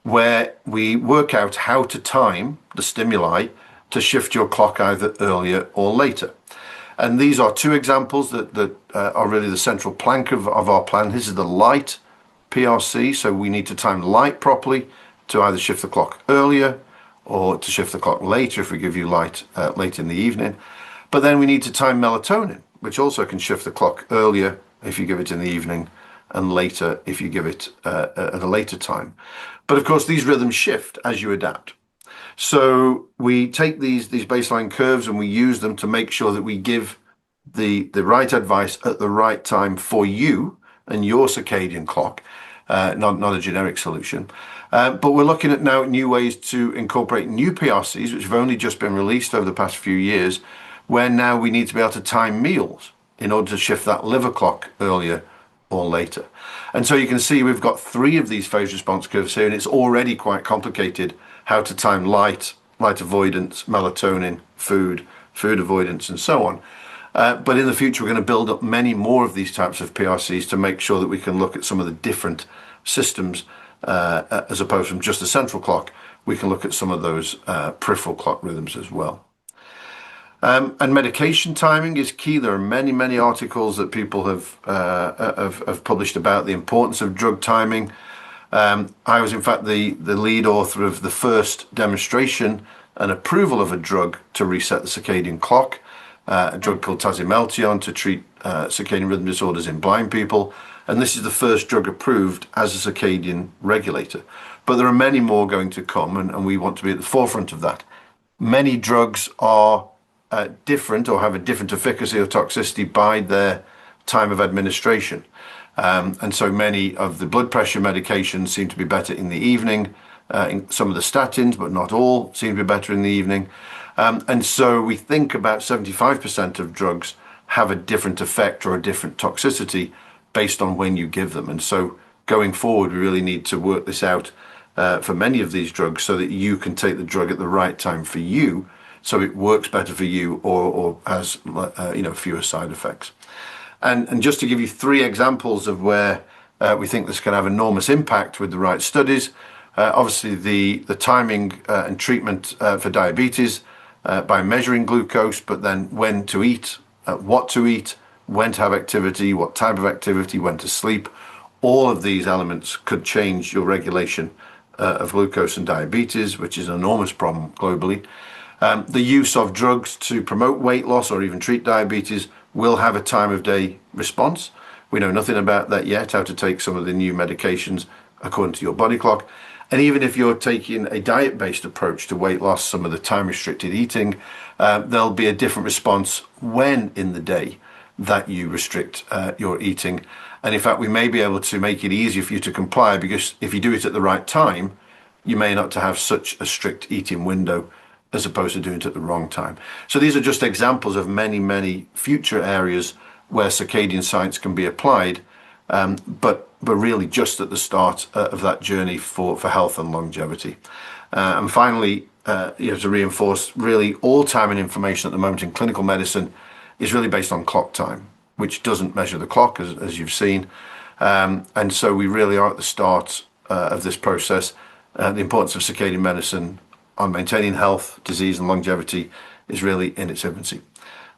where we work out how to time the stimuli to shift your clock either earlier or later. And these are two examples that are really the central plank of our plan. This is the light PRC, so we need to time light properly to either shift the clock earlier or to shift the clock later if we give you light late in the evening. But then we need to time melatonin, which also can shift the clock earlier if you give it in the evening and later if you give it at a later time. But of course, these rhythms shift as you adapt. So we take these baseline curves and we use them to make sure that we give the right advice at the right time for you and your circadian clock, not a generic solution. But we're looking at now new ways to incorporate new PRCs, which have only just been released over the past few years, where now we need to be able to time meals in order to shift that liver clock earlier or later. And so you can see we've got 3 of these phase response curves here, and it's already quite complicated how to time light avoidance, melatonin, food avoidance, and so on. But in the future, we're going to build up many more of these types of PRCs to make sure that we can look at some of the different systems as opposed from just the central clock. We can look at some of those peripheral clock rhythms as well. And medication timing is key. There are many articles that people have published about the importance of drug timing. I was in fact the lead author of the first demonstration and approval of a drug to reset the circadian clock, a drug called tasimelteon to treat circadian rhythm disorders in blind people. And this is the first drug approved as a circadian regulator. But there are many more going to come, and we want to be at the forefront of that. Many drugs are different or have a different efficacy or toxicity by their time of administration. And so many of the blood pressure medications seem to be better in the evening. In some of the statins, but not all, seem to be better in the evening. And so we think about 75% of drugs have a different effect or a different toxicity based on when you give them. And so going forward, we really need to work this out for many of these drugs so that you can take the drug at the right time for you, so it works better for you or has fewer side effects. And just to give you 3 examples of where we think this can have enormous impact with the right studies, obviously the timing and treatment for diabetes by measuring glucose, but then when to eat, what to eat, when to have activity, what type of activity, when to sleep. All of these elements could change your regulation of glucose and diabetes, which is an enormous problem globally. The use of drugs to promote weight loss or even treat diabetes will have a time of day response. We know nothing about that yet, how to take some of the new medications according to your body clock. And even if you're taking a diet-based approach to weight loss, some of the time-restricted eating, there'll be a different response when in the day that you restrict your eating. And in fact, we may be able to make it easier for you to comply, because if you do it at the right time, you may not to have such a strict eating window as opposed to doing it at the wrong time. So these are just examples of many future areas where circadian science can be applied, but really just at the start of that journey for health and longevity. And finally, to reinforce, really all time and information at the moment in clinical medicine is really based on clock time, which doesn't measure the clock, as you've seen. And so we really are at the start of this process. The importance of circadian medicine on maintaining health, disease, and longevity is really in its infancy.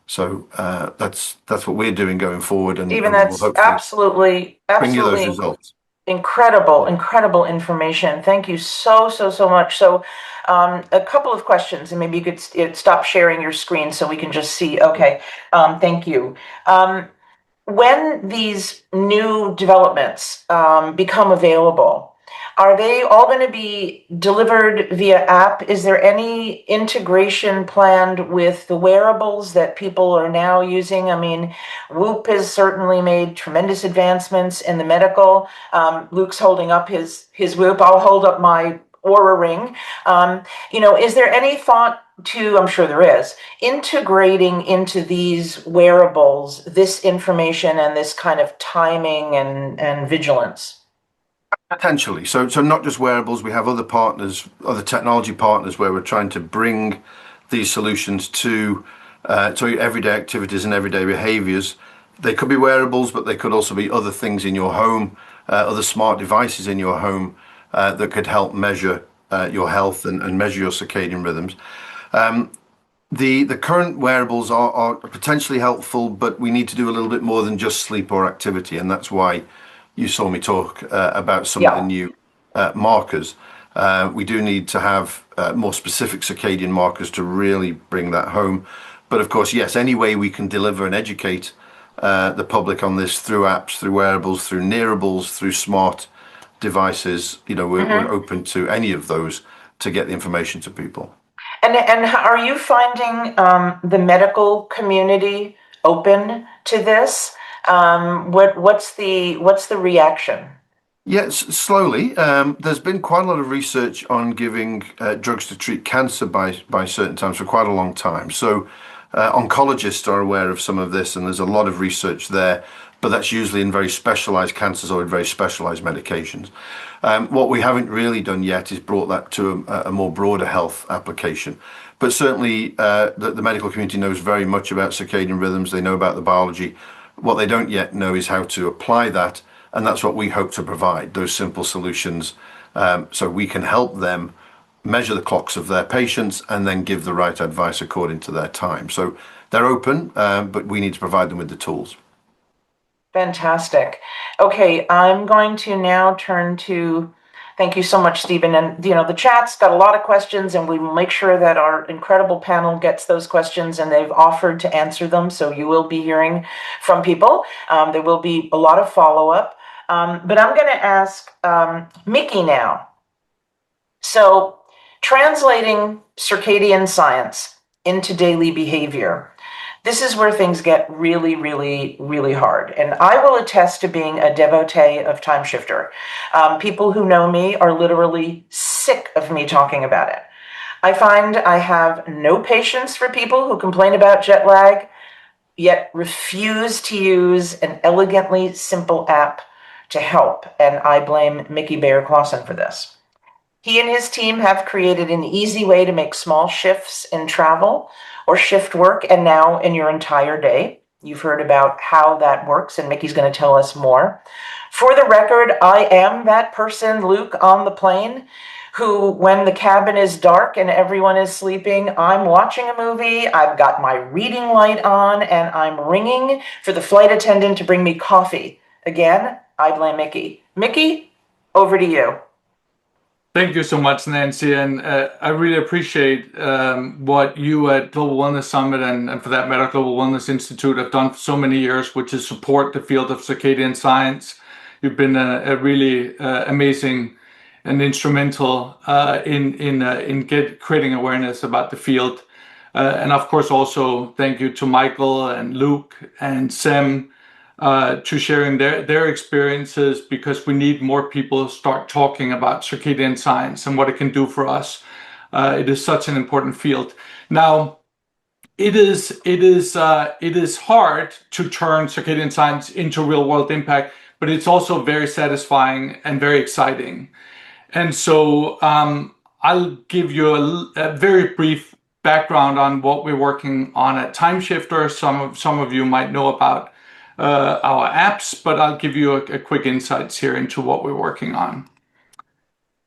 So that's what we're doing going forward, and Even we'll that's absolutely bring you those results. Incredible information. Thank you so much. So a couple of questions, and maybe you could stop sharing your screen so we can just see. Okay, thank you. When these new developments become available, are they all going to be delivered via app? Is there any integration planned with the wearables that people are now using? I mean, Whoop has certainly made tremendous advancements in the medical. Luke's holding up his Whoop. I'll hold up my Oura Ring. Is there any thought to, I'm sure there is, integrating into these wearables this information and this kind of timing and vigilance? Potentially. So not just wearables, we have other partners, other technology partners, where we're trying to bring these solutions to everyday activities and everyday behaviors. They could be wearables, but they could also be other things in your home, other smart devices in your home that could help measure your health and measure your circadian rhythms. The current wearables are potentially helpful, but we need to do a little bit more than just sleep or activity, and that's why you saw me talk about some of the new markers. We do need to have more specific circadian markers to really bring that home. But of course, yes, any way we can deliver and educate the public on this through apps, through wearables, through nearables, through smart devices, we're open to any of those to get the information to people. And are you finding the medical community open to this? What's the reaction? Yes, slowly. There's been quite a lot of research on giving drugs to treat cancer by certain times for quite a long time. So oncologists are aware of some of this, and there's a lot of research there, but that's usually in very specialized cancers or in very specialized medications. What we haven't really done yet is brought that to a more broader health application. But certainly the medical community knows very much about circadian rhythms. They know about the biology. What they don't yet know is how to apply that. And that's what we hope to provide, those simple solutions, so we can help them measure the clocks of their patients and then give the right advice according to their time. So they're open, but we need to provide them with the tools. Fantastic. Okay, I'm going to now turn to, thank you so much, Stephen. And, the chat's got a lot of questions, and we will make sure that our incredible panel gets those questions, and they've offered to answer them. So you will be hearing from people. There will be a lot of follow-up. But I'm going to ask Mickey now. So, translating circadian science into daily behavior. This is where things get really, really, really hard. And I will attest to being a devotee of Time Shifter. People who know me are literally sick of me talking about it. I find I have no patience for people who complain about jet lag, yet refuse to use an elegantly simple app to help. And I blame Mickey Bayer-Clausen for this. He and his team have created an easy way to make small shifts in travel or shift work, and now in your entire day. You've heard about how that works, and Mickey's going to tell us more. For the record, I am that person, Luke, on the plane, who, when the cabin is dark and everyone is sleeping, I'm watching a movie, I've got my reading light on, and I'm ringing for the flight attendant to bring me coffee. Again, I blame Mickey. Mickey, over to you. Thank you so much, Nancy, and I really appreciate what you at Global Wellness Summit and for that matter, Global Wellness Institute have done for so many years, which is support the field of circadian science. You've been a really amazing and instrumental in creating awareness about the field. And of course, also thank you to Michael and Luke and Sem to sharing their experiences, because we need more people to start talking about circadian science and what it can do for us. It is such an important field. Now, it is hard to turn circadian science into real world impact, but it's also very satisfying and very exciting. And so I'll give you a very brief background on what we're working on at Time Shifter. Some of you might know about our apps, but I'll give you a quick insights here into what we're working on.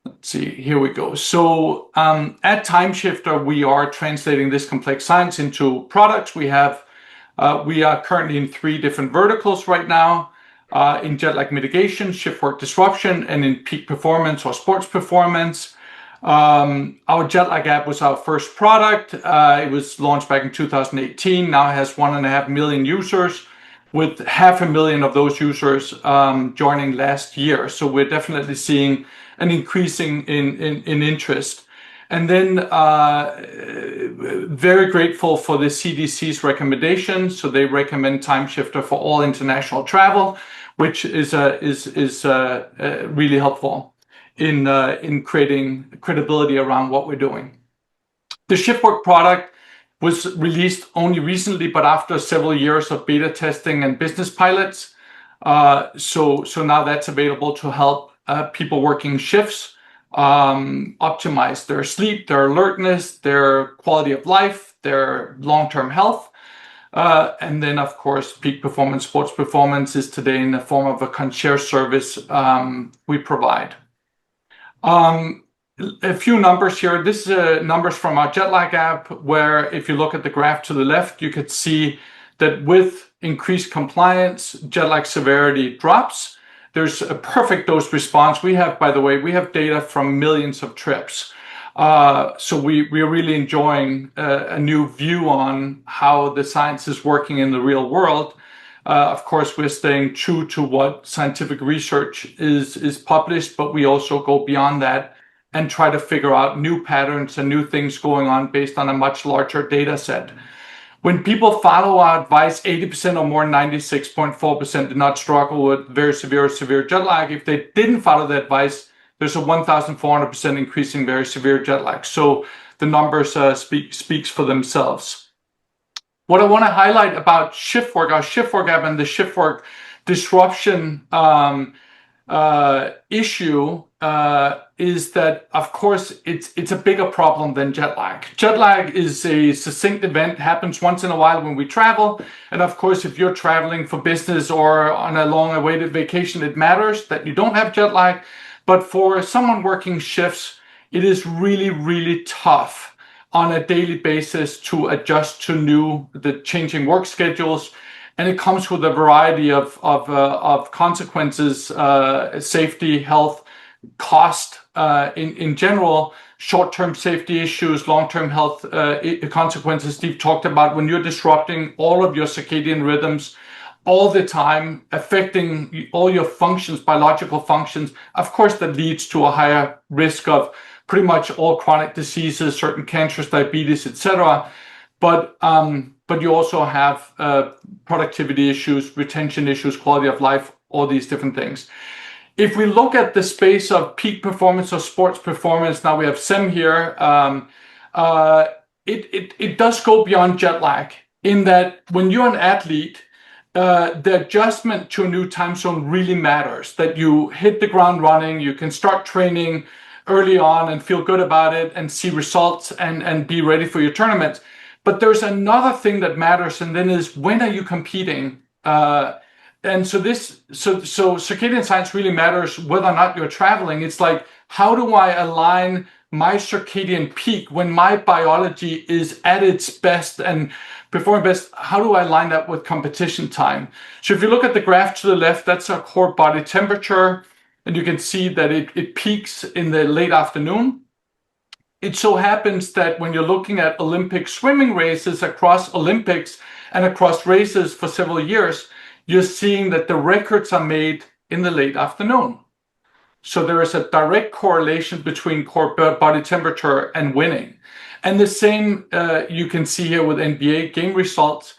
Let's see, here we go. So at Time Shifter, we are translating this complex science into products. We are currently in 3 different verticals right now, in jet lag mitigation, shift work disruption, and in peak performance or sports performance. Our jet lag app was our first product. It was launched back in 2018. Now it has 1.5 million users, with 500,000 of those users joining last year. So we're definitely seeing an increasing in interest. And then very grateful for the CDC's recommendations. So they recommend Time Shifter for all international travel, which is really helpful in creating credibility around what we're doing. The shift work product was released only recently, but after several years of beta testing and business pilots. So now that's available to help people working shifts optimize their sleep, their alertness, their quality of life, their long-term health. And then, of course, Peak Performance Sports Performance is today in the form of a concierge service we provide. A few numbers here. This is numbers from our jet lag app, where if you look at the graph to the left, you could see that with increased compliance, jet lag severity drops. There's a perfect dose response. We have, by the way, we have data from millions of trips. So we are really enjoying a new view on how the science is working in the real world. Of course, we're staying true to what scientific research is published, but we also go beyond that and try to figure out new patterns and new things going on based on a much larger data set. When people follow our advice, 80% or more, 96.4% did not struggle with very severe jet lag. If they didn't follow the advice, there's a 1,400% increase in very severe jet lag. So the numbers speaks for themselves. What I want to highlight about Shiftwork, our Shiftwork app, and the Shiftwork disruption issue is that, of course, it's a bigger problem than jet lag. Jet lag is a succinct event, happens once in a while when we travel. And of course, if you're traveling for business or on a long awaited vacation, it matters that you don't have jet lag. But for someone working shifts, it is really, really tough on a daily basis to adjust to the changing work schedules. And it comes with a variety of consequences, safety, health, cost in general, short-term safety issues, long-term health consequences. Steve talked about when you're disrupting all of your circadian rhythms all the time, affecting all your functions, biological functions. Of course, that leads to a higher risk of pretty much all chronic diseases, certain cancers, diabetes, etc. But you also have productivity issues, retention issues, quality of life, all these different things. If we look at the space of peak performance or sports performance, now we have SEM here, it does go beyond jet lag in that when you're an athlete, the adjustment to a new time zone really matters, that you hit the ground running, you can start training early on and feel good about it and see results and be ready for your tournament. But there's another thing that matters, and then is when are you competing? And so circadian science really matters whether or not you're traveling. It's like, how do I align my circadian peak when my biology is at its best and performing best? How do I line that with competition time? So if you look at the graph to the left, that's our core body temperature, and you can see that it peaks in the late afternoon. It so happens that when you're looking at Olympic swimming races across Olympics and across races for several years, you're seeing that the records are made in the late afternoon. So there is a direct correlation between core body temperature and winning. And the same you can see here with NBA game results.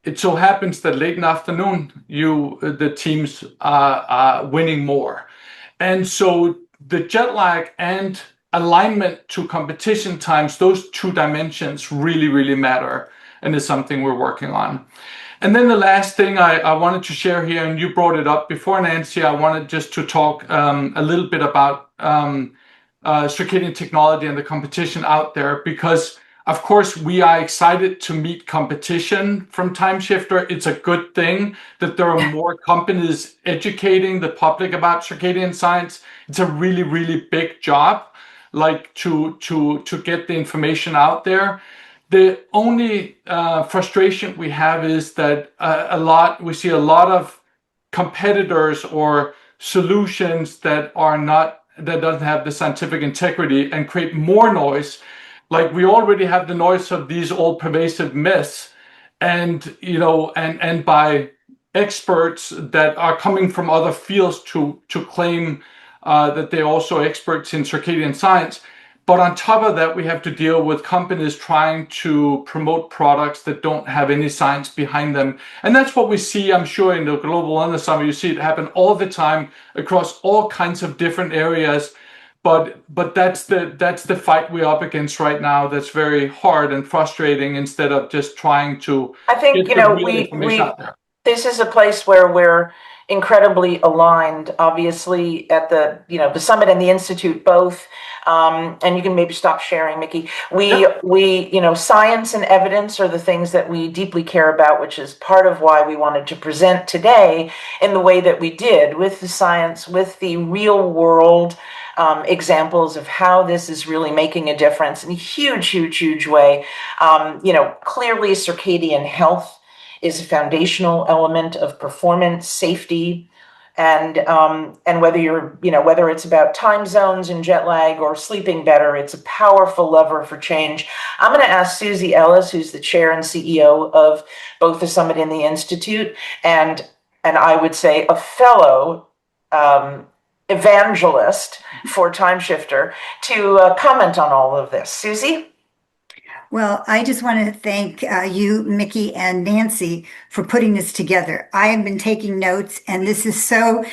It so happens that late in the afternoon, the teams are winning more. And so the jet lag and alignment to competition times, those two dimensions really, really matter, and is something we're working on. And then the last thing I wanted to share here, and you brought it up before, Nancy, I wanted just to talk a little bit about circadian technology and the competition out there, because of course we are excited to meet competition from Timeshifter. It's a good thing that there are more companies educating the public about circadian science. It's a really, really big job, like to get the information out there. The only frustration we have is that we see a lot of competitors or solutions that doesn't have the scientific integrity and create more noise. Like we already have the noise of these old pervasive myths, and by experts that are coming from other fields to claim that they're also experts in circadian science. But on top of that, we have to deal with companies trying to promote products that don't have any science behind them. And that's what we see, I'm sure, in the Global Wellness Summit. You see it happen all the time across all kinds of different areas. But that's the fight we're up against right now. That's very hard and frustrating, instead of just trying to I think, get the real information out there. This is a place where we're incredibly aligned, obviously, at the summit and the institute both. And you can maybe stop sharing, Mickey. Science and evidence are the things that we deeply care about, which is part of why we wanted to present today in the way that we did, with the science, with the real world examples of how this is really making a difference in a huge, huge, huge way. Clearly circadian health is a foundational element of performance, safety, and whether it's about time zones and jet lag or sleeping better, it's a powerful lever for change. I'm going to ask Susie Ellis, who's the chair and CEO of both the Summit and the Institute, and I would say a fellow evangelist for Time Shifter, to comment on all of this. Susie? Well, I just want to thank you, Mickey and Nancy, for putting this together. I have been taking notes, and this is so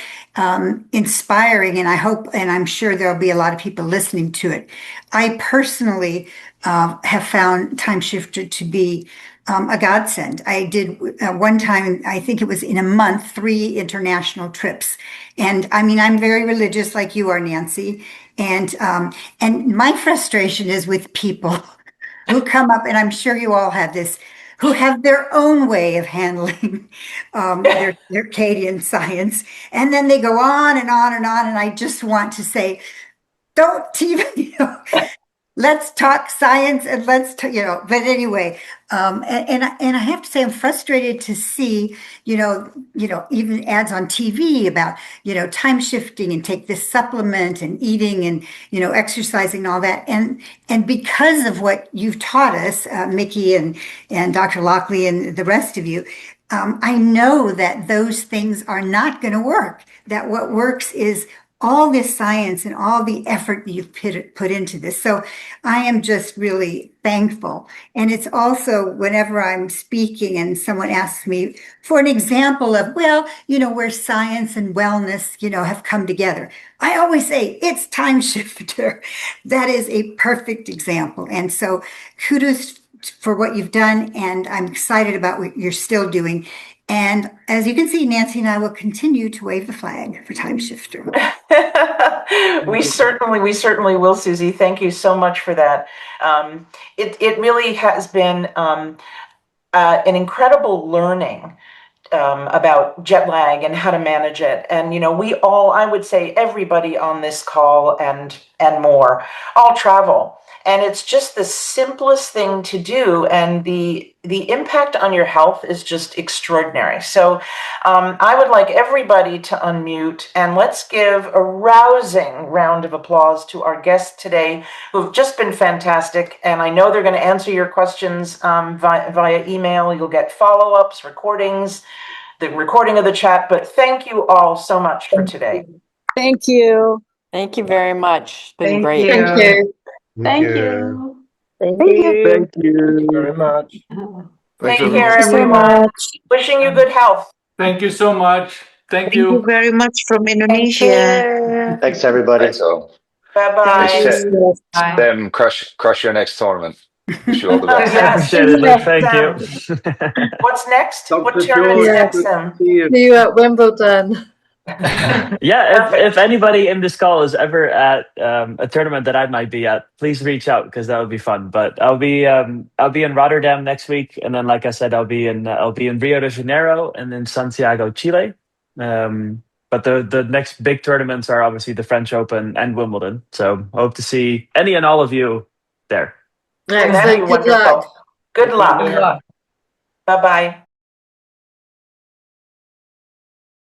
inspiring, and I hope, and I'm sure there'll be a lot of people listening to it. I personally have found Time Shifter to be a godsend. I did one time, I think it was in a month, 3 international trips. And I mean, I'm very religious like you are, Nancy. And my frustration is with people who come up, and I'm sure you all have this, who have their own way of handling their circadian science. And then they go on and on and on. And I just want to say, don't even, let's talk science and but anyway, and I have to say, I'm frustrated to see, even ads on TV about, time shifting and take this supplement and eating and, exercising and all that. And because of what you've taught us, Mickey and Dr. Lockley and the rest of you, I know that those things are not going to work, that what works is all this science and all the effort you've put into this. So I am just really thankful. And it's also whenever I'm speaking and someone asks me for an example of, where science and wellness, have come together, I always say it's Time Shifter. That is a perfect example. And so kudos for what you've done. And I'm excited about what you're still doing. And as you can see, Nancy and I will continue to wave the flag for Time Shifter. We certainly will, Susie. Thank you so much for that. It really has been an incredible learning about jet lag and how to manage it. And, we all, I would say everybody on this call and more, all travel. And it's just the simplest thing to do. And the impact on your health is just extraordinary. So I would like everybody to unmute, and let's give a rousing round of applause to our guests today, who've just been fantastic. And I know they're going to answer your questions via email. You'll get follow-ups, recordings, the recording of the chat. But thank you all so much for today. Thank you. Thank you very much. It's been Thank great. you. Thank you. Thank you. Thank you. Thank you very much. Take Thanks, care, Thank you so everyone. much. Wishing you good health. Thank you so much. Thank Thank you you. very much from Take Indonesia. care. Thanks, everybody. Thanks all. Bye-bye. Hey, Seth, Yes. Bye. Them, crush your next tournament. Wish you all the best. Yes. Appreciate it, Luke. Thank Sam. you. What's next? Dr. What tournament's George, next, good to Sam? see you. See you at Wimbledon. Yeah, Perfect. if anybody in this call is ever at a tournament that I might be at, please reach out because that would be fun. But I'll be in Rotterdam next week, and then like I said, I'll be in Rio de Janeiro and then Santiago, Chile. But the next big tournaments are obviously the French Open and Wimbledon. So I hope to see any and all of you there. That'd be Excellent. Good wonderful. luck. Good luck. Good luck. Bye-bye.